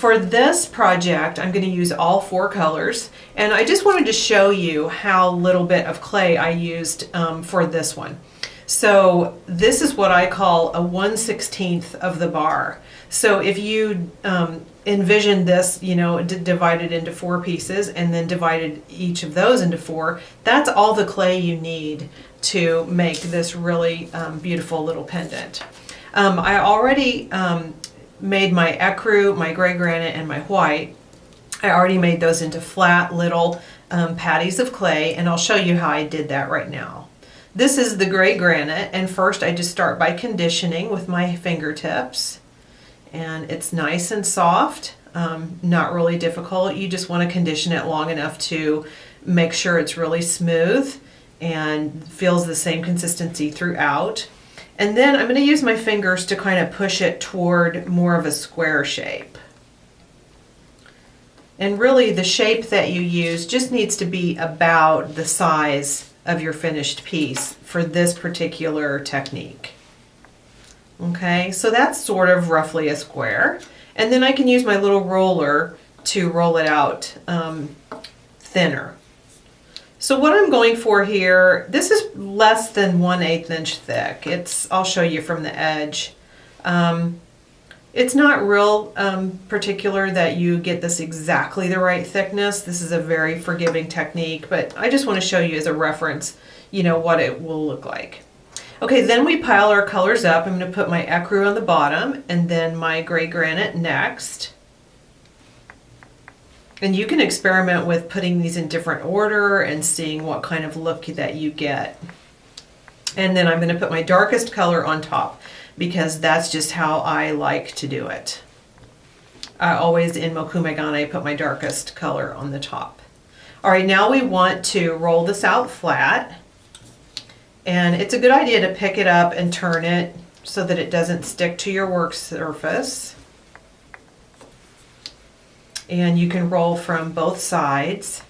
For this project, I'm going to use all 4 colors, and I just wanted to show you how little bit of clay I used for this one. So this is what I call a 1/16 of the bar. So if you envision this, you know, divided into 4 pieces and then divided each of those into 4, that's all the clay you need to make this really beautiful little pendant. I already made my ecru, my gray granite, and my white. I already made those into flat little patties of clay, and I'll show you how I did that right now. This is the gray granite, and first I just start by conditioning with my fingertips. And it's nice and soft, not really difficult. You just want to condition it long enough to make sure it's really smooth and feels the same consistency throughout. And then I'm going to use my fingers to kind of push it toward more of a square shape. And really the shape that you use just needs to be about the size of your finished piece for this particular technique. Okay, so that's sort of roughly a square. And then I can use my little roller to roll it out thinner. So what I'm going for here, this is less than 1/8 inch thick. I'll show you from the edge. It's not real particular that you get this exactly the right thickness. This is a very forgiving technique, but I just want to show you as a reference, you know, what it will look like. Okay, then we pile our colors up. I'm going to put my ecru on the bottom and then my gray granite next. And you can experiment with putting these in different order and seeing what kind of look that you get. And then I'm going to put my darkest color on top because that's just how I like to do it. I always, in Mokume Gane, put my darkest color on the top. All right, now we want to roll this out flat. And it's a good idea to pick it up and turn it so that it doesn't stick to your work surface. And you can roll from both sides.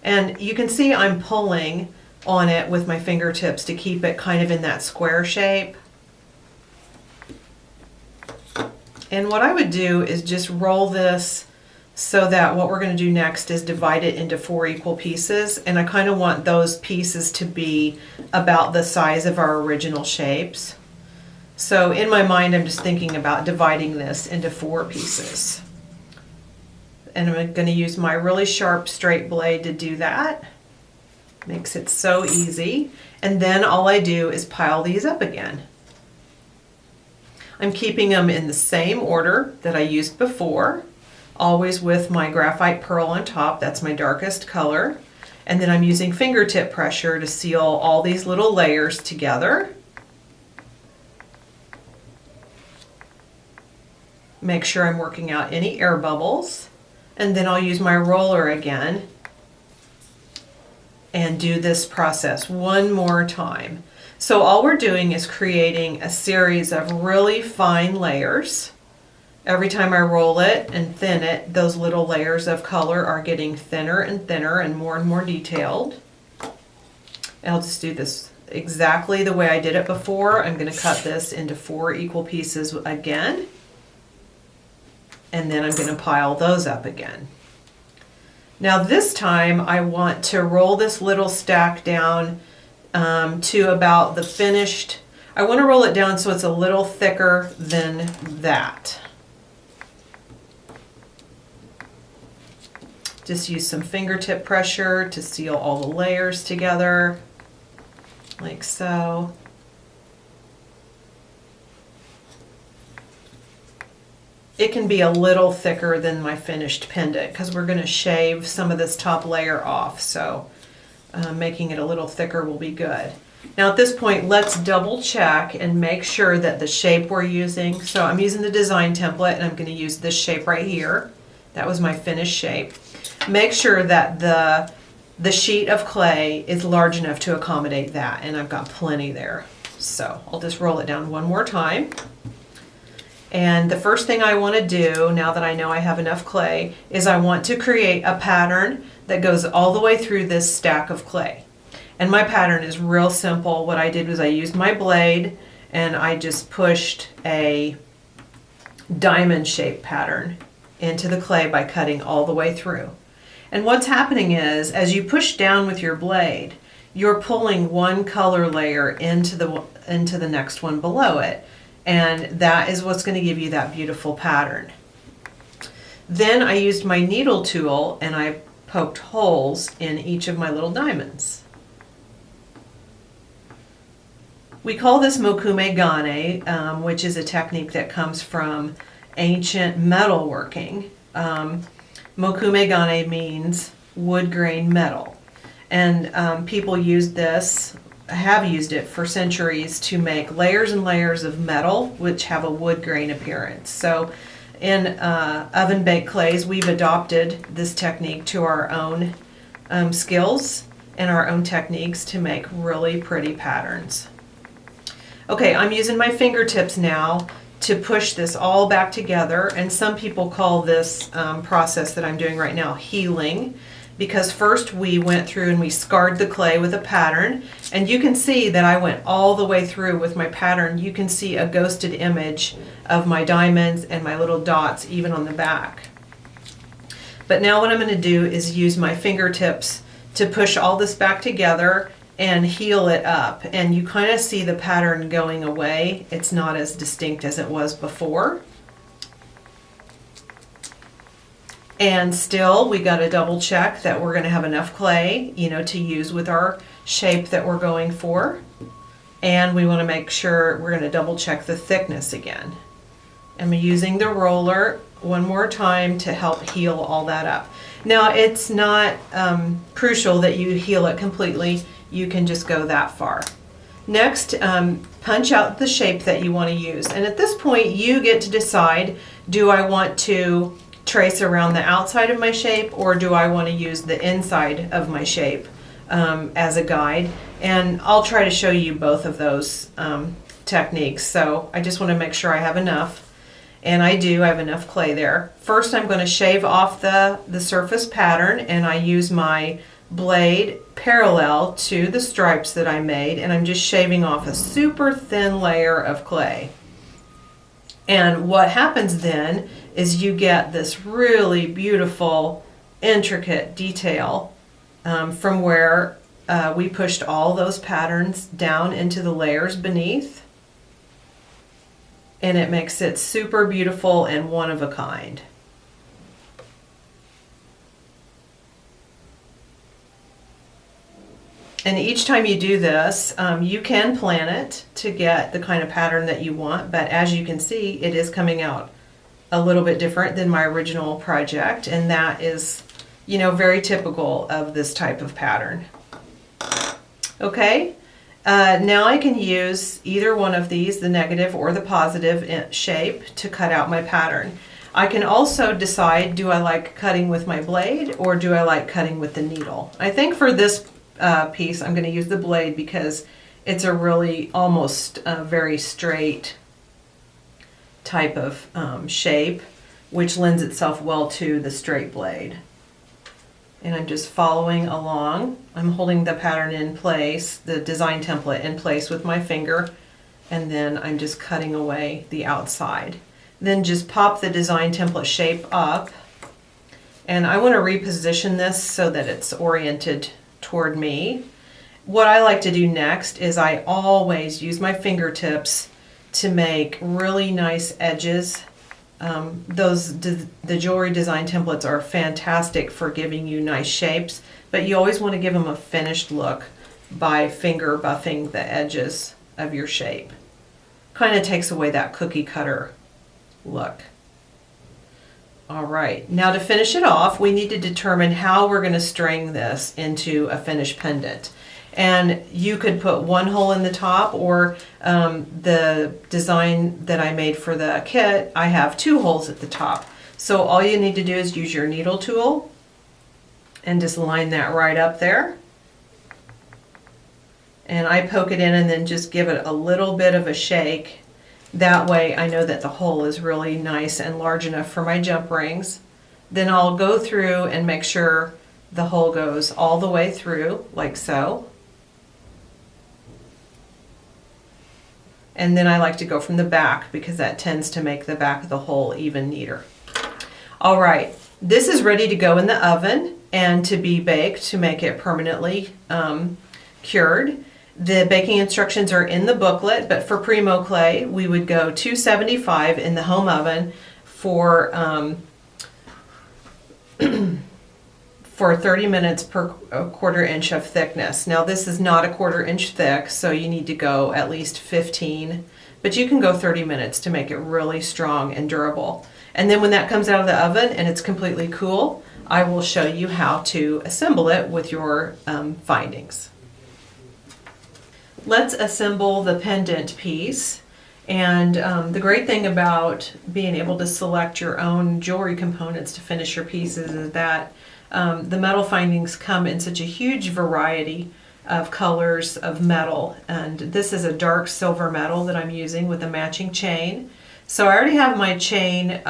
And you can see I'm pulling on it with my fingertips to keep it kind of in that square shape. And what I would do is just roll this so that what we're going to do next is divide it into 4 equal pieces, and I kind of want those pieces to be about the size of our original shapes. So in my mind I'm just thinking about dividing this into 4 pieces. And I'm going to use my really sharp straight blade to do that. Makes it so easy. And then all I do is pile these up again. I'm keeping them in the same order that I used before. Always with my graphite pearl on top, that's my darkest color. And then I'm using fingertip pressure to seal all these little layers together. Make sure I'm working out any air bubbles. And then I'll use my roller again and do this process one more time. So all we're doing is creating a series of really fine layers. Every time I roll it and thin it, those little layers of color are getting thinner and more detailed. And I'll just do this exactly the way I did it before. I'm going to cut this into 4 equal pieces again. And then I'm going to pile those up again. Now this time I want to roll this little stack down to about the finished. I want to roll it down so it's a little thicker than that. Just use some fingertip pressure to seal all the layers together, like so. It can be a little thicker than my finished pendant because we're going to shave some of this top layer off, so making it a little thicker will be good. Now at this point, let's double check and make sure that the shape we're using, so I'm using the design template and I'm going to use this shape right here. That was my finished shape. Make sure that the sheet of clay is large enough to accommodate that, and I've got plenty there. So I'll just roll it down one more time. And the first thing I want to do, now that I know I have enough clay, is I want to create a pattern that goes all the way through this stack of clay. And my pattern is real simple. What I did was I used my blade and I just pushed a diamond shaped pattern into the clay by cutting all the way through. And what's happening is, as you push down with your blade, you're pulling one color layer into the next one below it. And that is what's going to give you that beautiful pattern. Then I used my needle tool and I poked holes in each of my little diamonds. We call this Mokume Gane, which is a technique that comes from ancient metalworking. Mokume Gane means wood grain metal. And people use this, have used it for centuries to make layers and layers of metal which have a wood grain appearance. So in oven baked clays, we've adopted this technique to our own skills and our own techniques to make really pretty patterns. Okay, I'm using my fingertips now to push this all back together, and some people call this process that I'm doing right now healing, because first we went through and we scarred the clay with a pattern, and you can see that I went all the way through with my pattern. You can see a ghosted image of my diamonds and my little dots even on the back. But now what I'm going to do is use my fingertips to push all this back together and heal it up, and you kind of see the pattern going away. It's not as distinct as it was before. And still, we got to double check that we're going to have enough clay, to use with our shape that we're going for. And we want to make sure we're going to double check the thickness again. I'm using the roller one more time to help heal all that up. Now, it's not crucial that you heal it completely. You can just go that far. Next, punch out the shape that you want to use. And at this point, you get to decide, do I want to trace around the outside of my shape, or do I want to use the inside of my shape as a guide? And I'll try to show you both of those techniques. So I just want to make sure I have enough. And I do, I have enough clay there. First, I'm going to shave off the surface pattern, and I use my blade parallel to the stripes that I made, and I'm just shaving off a super thin layer of clay. And what happens then is you get this really beautiful, intricate detail from where we pushed all those patterns down into the layers beneath. And it makes it super beautiful and one of a kind. And each time you do this, you can plan it to get the kind of pattern that you want, but as you can see, it is coming out a little bit different than my original project, and that is, very typical of this type of pattern. Okay, now I can use either one of these, the negative or the positive shape, to cut out my pattern. I can also decide, do I like cutting with my blade or do I like cutting with the needle? I think for this piece I'm going to use the blade because it's a really almost very straight type of shape, which lends itself well to the straight blade. And I'm just following along. I'm holding the pattern in place, the design template in place with my finger, and then I'm just cutting away the outside. Then just pop the design template shape up, and I want to reposition this so that it's oriented toward me. What I like to do next is I always use my fingertips to make really nice edges. The jewelry design templates are fantastic for giving you nice shapes, but you always want to give them a finished look by finger buffing the edges of your shape. Kind of takes away that cookie cutter look. All right, now to finish it off, we need to determine how we're going to string this into a finished pendant. And you could put one hole in the top, or the design that I made for the kit, I have 2 holes at the top. So all you need to do is use your needle tool and just line that right up there. And I poke it in and then just give it a little bit of a shake. That way I know that the hole is really nice and large enough for my jump rings. Then I'll go through and make sure the hole goes all the way through, like so. And then I like to go from the back because that tends to make the back of the hole even neater. All right, this is ready to go in the oven and to be baked to make it permanently cured. The baking instructions are in the booklet, but for Primo clay, we would go 275 in the home oven for 30 minutes per a 1/4 inch of thickness. Now this is not a 1/4 inch thick, so you need to go at least 15, but you can go 30 minutes to make it really strong and durable. And then when that comes out of the oven and it's completely cool, I will show you how to assemble it with your findings. Let's assemble the pendant piece. And the great thing about being able to select your own jewelry components to finish your pieces is that the metal findings come in such a huge variety of colors of metal. And this is a dark silver metal that I'm using with a matching chain. So I already have my chain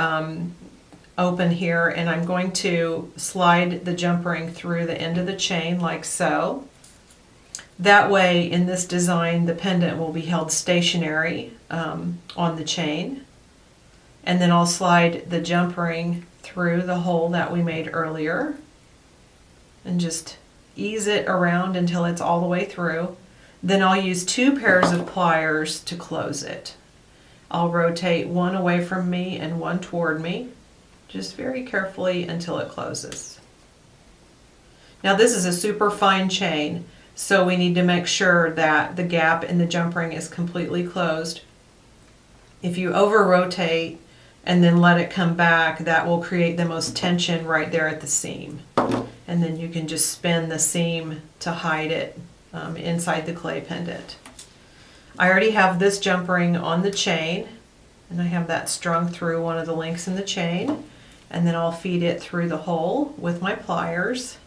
open here, and I'm going to slide the jump ring through the end of the chain like so. That way, in this design, the pendant will be held stationary on the chain. And then I'll slide the jump ring through the hole that we made earlier and just ease it around until it's all the way through. Then I'll use 2 pairs of pliers to close it. I'll rotate one away from me and one toward me, just very carefully until it closes. Now this is a super fine chain, so we need to make sure that the gap in the jump ring is completely closed. If you over rotate and then let it come back, that will create the most tension right there at the seam. And then you can just spin the seam to hide it inside the clay pendant. I already have this jump ring on the chain, and I have that strung through one of the links in the chain, and then I'll feed it through the hole with my pliers,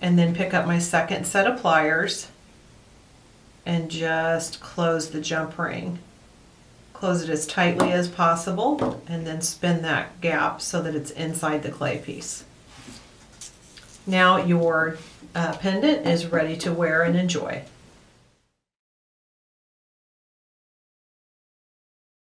and then pick up my second set of pliers and just close the jump ring. Close it as tightly as possible, and then spin that gap so that it's inside the clay piece. Now your pendant is ready to wear and enjoy.